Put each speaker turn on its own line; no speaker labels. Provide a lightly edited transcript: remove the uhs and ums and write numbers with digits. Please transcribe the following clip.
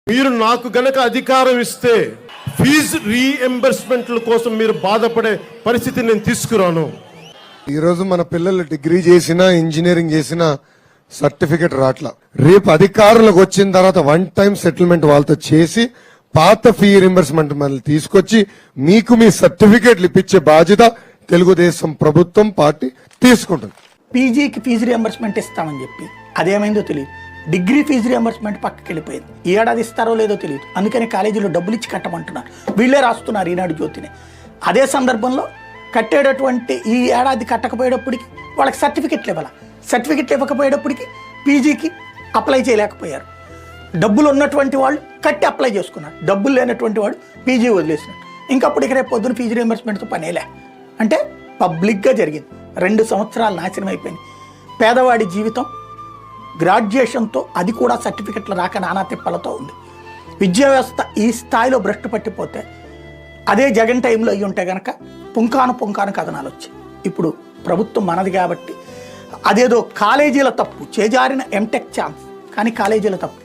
మీరు నాకు గనక అధికారం ఇస్తే ఫీజు రీఎంబర్స్మెంట్ల కోసం మీరు బాధపడే పరిస్థితి నేను తీసుకురాను.
ఈరోజు మన పిల్లలు డిగ్రీ చేసినా ఇంజనీరింగ్ చేసినా సర్టిఫికెట్ రాట్లా. రేపు అధికారులకు వచ్చిన తర్వాత వన్ టైం సెటిల్మెంట్ వాళ్ళతో చేసి పాత ఫీ రింబర్స్మెంట్ మనల్ని తీసుకొచ్చి మీకు మీ సర్టిఫికెట్లు ఇప్పించే బాధ్యత తెలుగుదేశం ప్రభుత్వం పార్టీ తీసుకుంటుంది.
పీజీకి ఫీజు రియంబర్స్మెంట్ ఇస్తామని చెప్పి అదేమైందో తెలియదు. డిగ్రీ ఫీజు రియంబర్స్మెంట్ పక్కకి వెళ్ళిపోయింది. ఈ ఏడాది ఇస్తారో లేదో తెలియదు. అందుకని కాలేజీలో డబ్బులు ఇచ్చి కట్టమంటున్నారు. వీళ్ళే రాస్తున్నారు ఈనాడు జ్యోతిని. అదే సందర్భంలో కట్టేటటువంటి ఈ ఏడాది కట్టకపోయేటప్పటికి వాళ్ళకి సర్టిఫికెట్లు ఇవ్వాలి. సర్టిఫికెట్లు ఇవ్వకపోయేటప్పటికి పీజీకి అప్లై చేయలేకపోయారు. డబ్బులు ఉన్నటువంటి వాళ్ళు కట్టి అప్లై చేసుకున్నారు. డబ్బులు లేనటువంటి వాడు పీజీ వదిలేసినాడు. ఇంకప్పటికి రేపు పొద్దున ఫీజు రియంబర్స్మెంట్తో పనేలే. అంటే పబ్లిక్గా జరిగింది. 2 సంవత్సరాలు నాశనం అయిపోయింది. పేదవాడి జీవితం గ్రాడ్యుయేషన్తో అది కూడా సర్టిఫికెట్లు రాక నానా తిప్పలతో ఉంది. విద్యా వ్యవస్థ ఈ స్థాయిలో భ్రష్టు పట్టిపోతే అదే జగన్ టైంలో అయ్యి ఉంటే కనుక పుంకాను కథనాలు వచ్చాయి. ఇప్పుడు ప్రభుత్వం మనది కాబట్టి అదేదో కాలేజీల తప్పు, చేజారిన ఎంటెక్ ఛాన్స్, కానీ కాలేజీల తప్పు.